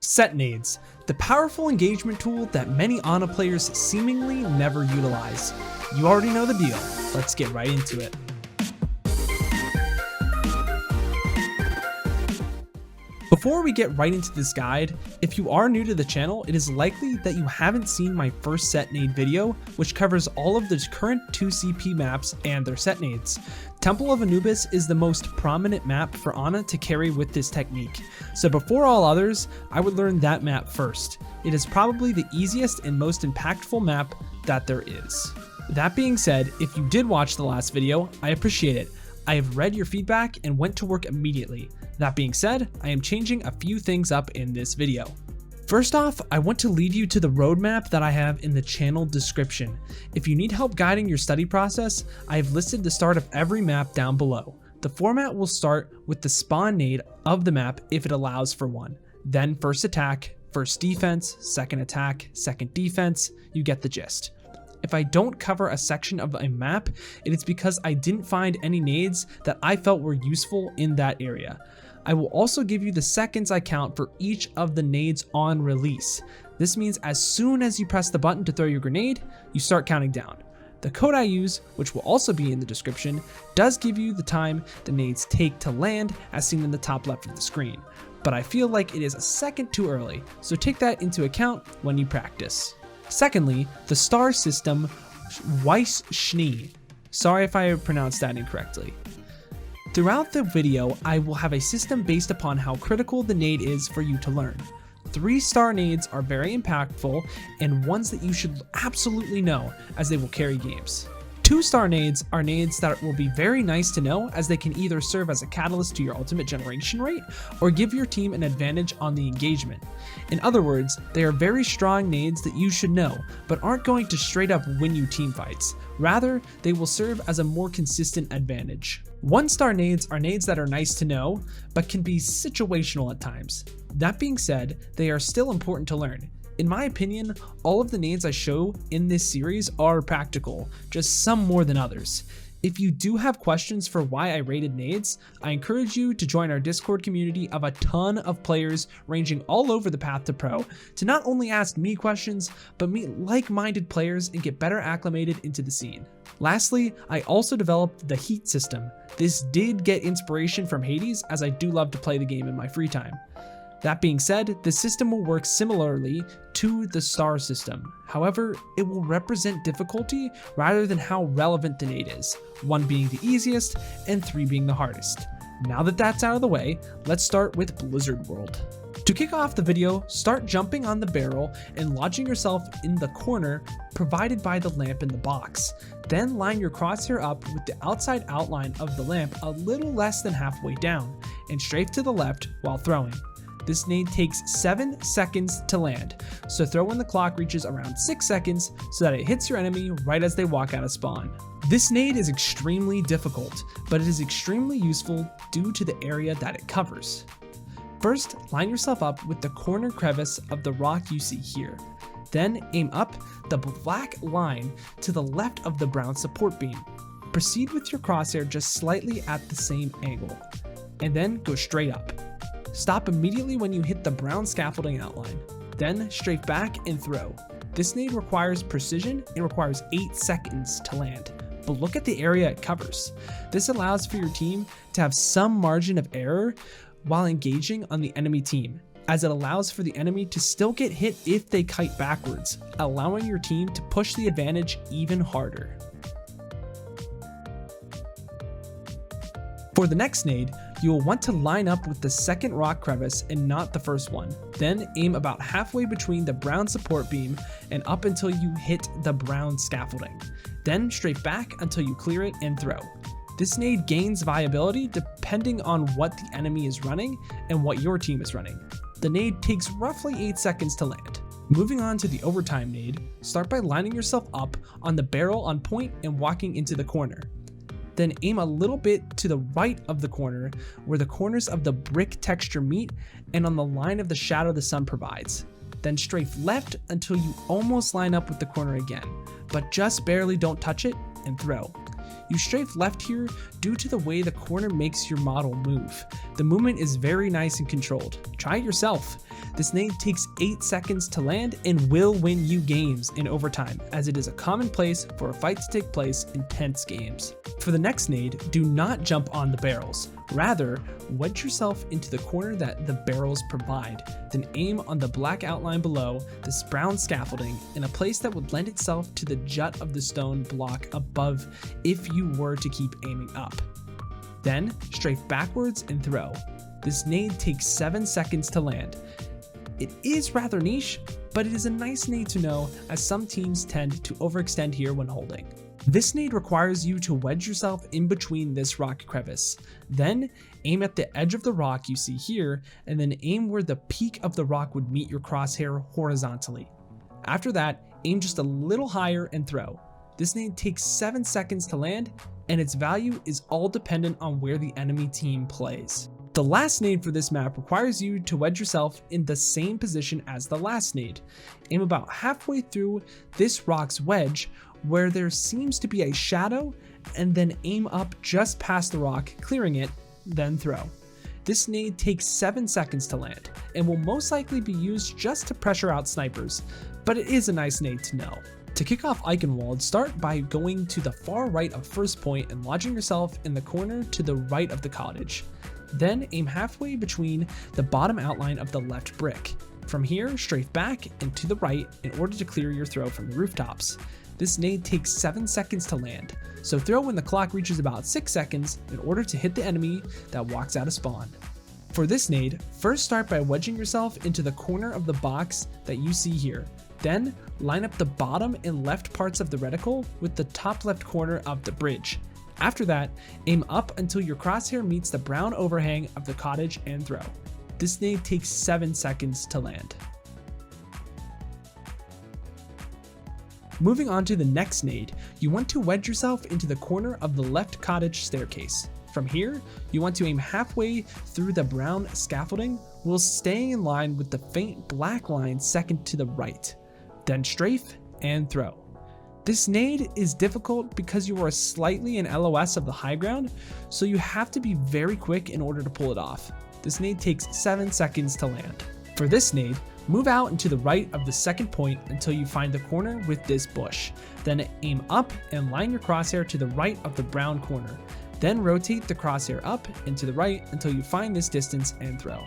Set Nades, the powerful engagement tool that many Ana players seemingly never utilize. You already know the deal, let's get right into it. Before we get right into this guide, if you are new to the channel, it is likely that you haven't seen my first Set Nade video, which covers all of the current 2CP maps and their Set Nades. Temple of Anubis is the most prominent map for Ana to carry with this technique, so before all others, I would learn that map first. It is probably the easiest and most impactful map that there is. That being said, if you did watch the last video, I appreciate it. I have read your feedback and went to work immediately. That being said, I am changing a few things up in this video. First off, I want to lead you to the roadmap that I have in the channel description. If you need help guiding your study process, I have listed the start of every map down below. The format will start with the spawn nade of the map if it allows for one. Then first attack, first defense, second attack, second defense, you get the gist. If I don't cover a section of a map, it is because I didn't find any nades that I felt were useful in that area. I will also give you the seconds I count for each of the nades on release. This means as soon as you press the button to throw your grenade, you start counting down. The code I use, which will also be in the description, does give you the time the nades take to land as seen in the top left of the screen, but I feel like it is a second too early, so take that into account when you practice. Secondly, the star system Weiss-Schnee. Sorry if I pronounced that incorrectly. Throughout the video, I will have a system based upon how critical the nade is for you to learn. 3-star nades are very impactful and ones that you should absolutely know as they will carry games. 2-star nades are nades that will be very nice to know as they can either serve as a catalyst to your ultimate generation rate or give your team an advantage on the engagement. In other words, they are very strong nades that you should know, but aren't going to straight up win you team fights. Rather, they will serve as a more consistent advantage. 1-star nades are nades that are nice to know, but can be situational at times. That being said, they are still important to learn. In my opinion, all of the nades I show in this series are practical, just some more than others. If you do have questions for why I rated nades, I encourage you to join our Discord community of a ton of players ranging all over the path to pro to not only ask me questions, but meet like-minded players and get better acclimated into the scene. Lastly, I also developed the heat system. This did get inspiration from Hades, as I do love to play the game in my free time. That being said, the system will work similarly to the star system. However, it will represent difficulty rather than how relevant the nade is, 1 being the easiest and 3 being the hardest. Now that that's out of the way, let's start with Blizzard World. To kick off the video, start jumping on the barrel and launching yourself in the corner provided by the lamp in the box. Then line your crosshair up with the outside outline of the lamp a little less than halfway down, and strafe to the left while throwing. This nade takes 7 seconds to land, so throw when the clock reaches around 6 seconds so that it hits your enemy right as they walk out of spawn. This nade is extremely difficult, but it is extremely useful due to the area that it covers. First, line yourself up with the corner crevice of the rock you see here. Then aim up the black line to the left of the brown support beam. Proceed with your crosshair just slightly at the same angle, and then go straight up. Stop immediately when you hit the brown scaffolding outline. Then strafe back and throw. This nade requires precision and requires 8 seconds to land, but look at the area it covers. This allows for your team to have some margin of error while engaging on the enemy team, as it allows for the enemy to still get hit if they kite backwards, allowing your team to push the advantage even harder. For the next nade, you will want to line up with the second rock crevice and not the first one. Then aim about halfway between the brown support beam and up until you hit the brown scaffolding. Then strafe back until you clear it and throw. This nade gains viability depending on what the enemy is running and what your team is running. The nade takes roughly 8 seconds to land. Moving on to the overtime nade, start by lining yourself up on the barrel on point and walking into the corner. Then aim a little bit to the right of the corner where the corners of the brick texture meet and on the line of the shadow the sun provides. Then strafe left until you almost line up with the corner again, but just barely don't touch it and throw. You strafe left here due to the way the corner makes your model move. The movement is very nice and controlled. Try it yourself. This nade takes 8 seconds to land and will win you games in overtime, as it is a common place for a fight to take place in tense games. For the next nade, do not jump on the barrels. Rather, wedge yourself into the corner that the barrels provide, then aim on the black outline below this brown scaffolding in a place that would lend itself to the jut of the stone block above if you were to keep aiming up. Then, strafe backwards and throw. This nade takes 7 seconds to land. It is rather niche, but it is a nice nade to know, as some teams tend to overextend here when holding. This nade requires you to wedge yourself in between this rock crevice. Then aim at the edge of the rock you see here, and then aim where the peak of the rock would meet your crosshair horizontally. After that, aim just a little higher and throw. This nade takes 7 seconds to land, and its value is all dependent on where the enemy team plays. The last nade for this map requires you to wedge yourself in the same position as the last nade. Aim about halfway through this rock's wedge where there seems to be a shadow, and then aim up just past the rock, clearing it, then throw. This nade takes 7 seconds to land and will most likely be used just to pressure out snipers, but it is a nice nade to know. To kick off Eichenwalde, start by going to the far right of first point and lodging yourself in the corner to the right of the cottage. Then aim halfway between the bottom outline of the left brick. From here, strafe back and to the right in order to clear your throw from the rooftops. This nade takes 7 seconds to land, so throw when the clock reaches about 6 seconds in order to hit the enemy that walks out of spawn. For this nade, first start by wedging yourself into the corner of the box that you see here. Then line up the bottom and left parts of the reticle with the top left corner of the bridge. After that, aim up until your crosshair meets the brown overhang of the cottage and throw. This nade takes 7 seconds to land. Moving on to the next nade, you want to wedge yourself into the corner of the left cottage staircase. From here, you want to aim halfway through the brown scaffolding while staying in line with the faint black line second to the right. Then strafe and throw. This nade is difficult because you are slightly in LOS of the high ground, so you have to be very quick in order to pull it off. This nade takes 7 seconds to land. For this nade, move out and to the right of the second point until you find the corner with this bush. Then aim up and line your crosshair to the right of the brown corner. Then rotate the crosshair up and to the right until you find this distance and throw.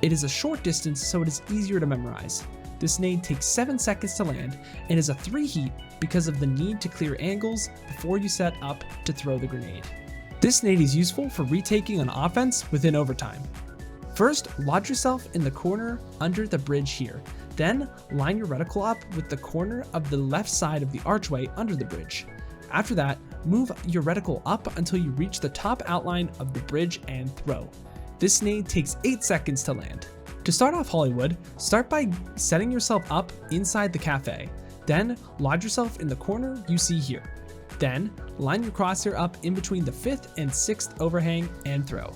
It is a short distance, so it is easier to memorize. This nade takes 7 seconds to land and is a 3 heat because of the need to clear angles before you set up to throw the grenade. This nade is useful for retaking on offense within overtime. First, lodge yourself in the corner under the bridge here. Then, line your reticle up with the corner of the left side of the archway under the bridge. After that, move your reticle up until you reach the top outline of the bridge and throw. This nade takes 8 seconds to land. To start off Hollywood, start by setting yourself up inside the cafe. Then, lodge yourself in the corner you see here. Then, line your crosshair up in between the 5th and 6th overhang and throw.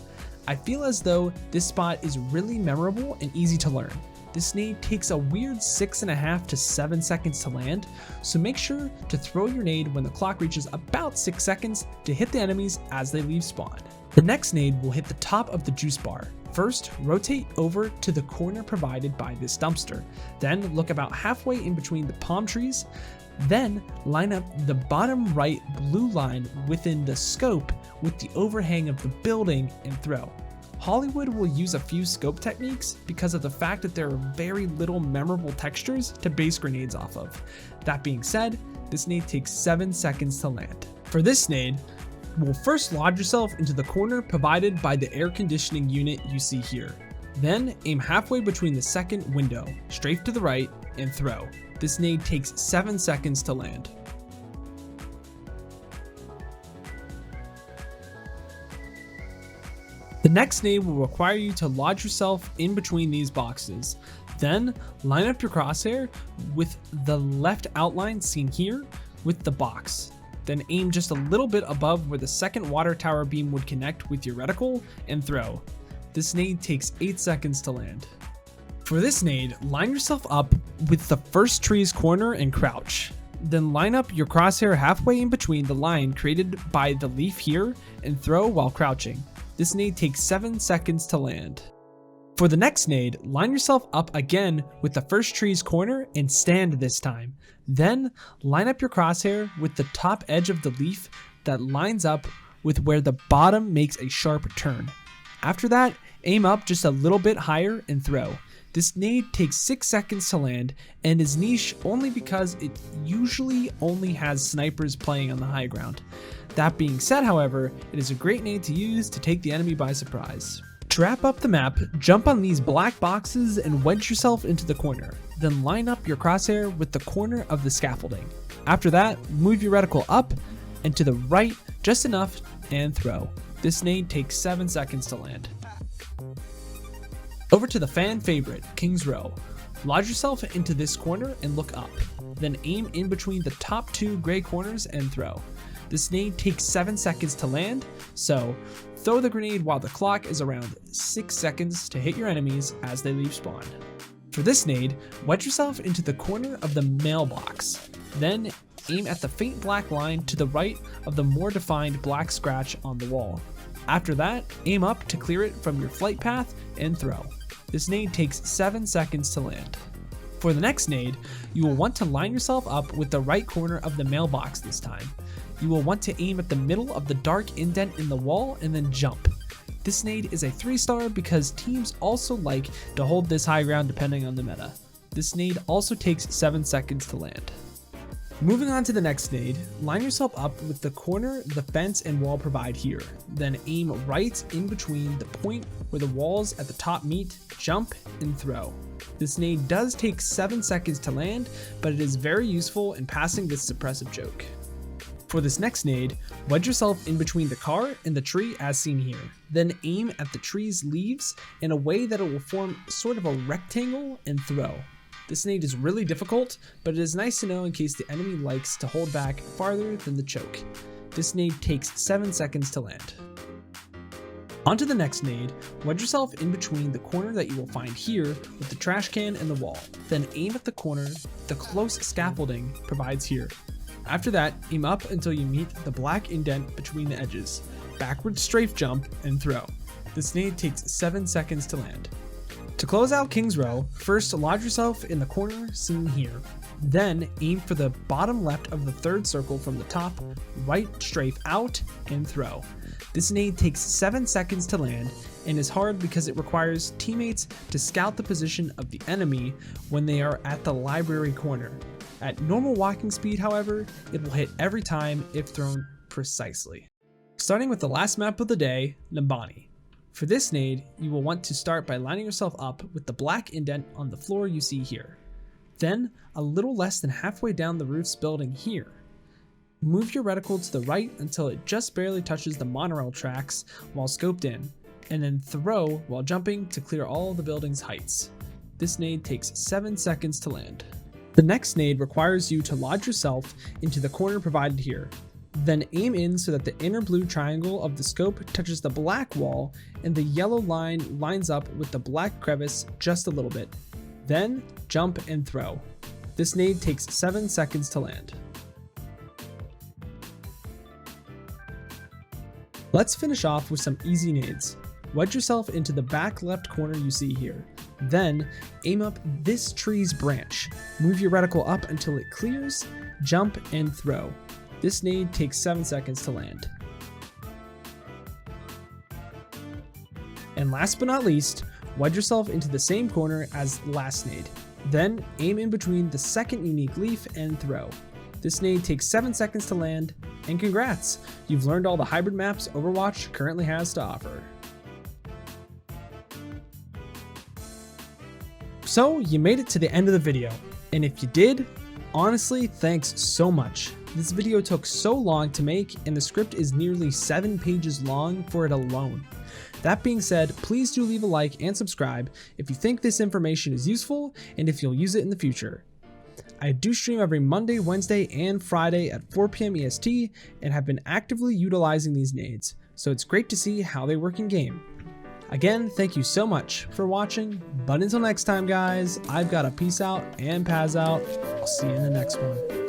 I feel as though this spot is really memorable and easy to learn. This nade takes a weird 6.5 to 7 seconds to land, so make sure to throw your nade when the clock reaches about 6 seconds to hit the enemies as they leave spawn. The next nade will hit the top of the juice bar. First, rotate over to the corner provided by this dumpster. Then look about halfway in between the palm trees. Then line up the bottom right blue line within the scope with the overhang of the building and throw. Hollywood will use a few scope techniques because of the fact that there are very little memorable textures to base grenades off of. That being said, this nade takes 7 seconds to land. For this nade, we'll first lodge yourself into the corner provided by the air conditioning unit you see here. Then aim halfway between the second window, strafe to the right, and throw. This nade takes 7 seconds to land. The next nade will require you to lodge yourself in between these boxes. Then line up your crosshair with the left outline seen here with the box. Then aim just a little bit above where the second water tower beam would connect with your reticle and throw. This nade takes 8 seconds to land. For this nade, line yourself up with the first tree's corner and crouch. Then line up your crosshair halfway in between the line created by the leaf here and throw while crouching. This nade takes 7 seconds to land. For the next nade, line yourself up again with the first tree's corner and stand this time. Then line up your crosshair with the top edge of the leaf that lines up with where the bottom makes a sharp turn. After that, aim up just a little bit higher and throw. This nade takes 6 seconds to land and is niche only because it usually only has snipers playing on the high ground. That being said, however, it is a great nade to use to take the enemy by surprise. To wrap up the map, jump on these black boxes and wedge yourself into the corner. Then line up your crosshair with the corner of the scaffolding. After that, move your reticle up and to the right just enough and throw. This nade takes 7 seconds to land. Over to the fan favorite, King's Row. Lodge yourself into this corner and look up. Then aim in between the top 2 gray corners and throw. This nade takes 7 seconds to land, so throw the grenade while the clock is around 6 seconds to hit your enemies as they leave spawn. For this nade, wedge yourself into the corner of the mailbox. Then aim at the faint black line to the right of the more defined black scratch on the wall. After that, aim up to clear it from your flight path and throw. This nade takes 7 seconds to land. For the next nade, you will want to line yourself up with the right corner of the mailbox this time. You will want to aim at the middle of the dark indent in the wall and then jump. This nade is a 3-star because teams also like to hold this high ground depending on the meta. This nade also takes 7 seconds to land. Moving on to the next nade, line yourself up with the corner the fence and wall provide here. Then aim right in between the point where the walls at the top meet, jump, and throw. This nade does take 7 seconds to land, but it is very useful in passing this suppressive joke. For this next nade, wedge yourself in between the car and the tree as seen here. Then aim at the tree's leaves in a way that it will form sort of a rectangle and throw. This nade is really difficult, but it is nice to know in case the enemy likes to hold back farther than the choke. This nade takes 7 seconds to land. On to the next nade, wedge yourself in between the corner that you will find here with the trash can and the wall. Then aim at the corner the close scaffolding provides here. After that, aim up until you meet the black indent between the edges. Backward strafe jump and throw. This nade takes 7 seconds to land. To close out King's Row, first lodge yourself in the corner seen here. Then aim for the bottom left of the 3rd circle from the top, right strafe out, and throw. This nade takes 7 seconds to land and is hard because it requires teammates to scout the position of the enemy when they are at the library corner. At normal walking speed, however, it will hit every time if thrown precisely. Starting with the last map of the day, Numbani. For this nade, you will want to start by lining yourself up with the black indent on the floor you see here. Then, a little less than halfway down the roof's building here. Move your reticle to the right until it just barely touches the monorail tracks while scoped in, and then throw while jumping to clear all of the building's heights. This nade takes 7 seconds to land. The next nade requires you to lodge yourself into the corner provided here. Then aim in so that the inner blue triangle of the scope touches the black wall and the yellow line lines up with the black crevice just a little bit. Then jump and throw. This nade takes 7 seconds to land. Let's finish off with some easy nades. Wedge yourself into the back left corner you see here. Then aim up this tree's branch. Move your reticle up until it clears, jump and throw. This nade takes 7 seconds to land. And last but not least, wedge yourself into the same corner as the last nade. Then aim in between the second unique leaf and throw. This nade takes 7 seconds to land, and congrats! You've learned all the hybrid maps Overwatch currently has to offer. So you made it to the end of the video, and if you did, honestly, thanks so much. This video took so long to make, and the script is nearly 7 pages long for it alone. That being said, please do leave a like and subscribe if you think this information is useful and if you'll use it in the future. I do stream every Monday, Wednesday, and Friday at 4 PM EST and have been actively utilizing these nades, so it's great to see how they work in game. Again, thank you so much for watching, but until next time guys, I've got a peace out and Paz out. I'll see you in the next one.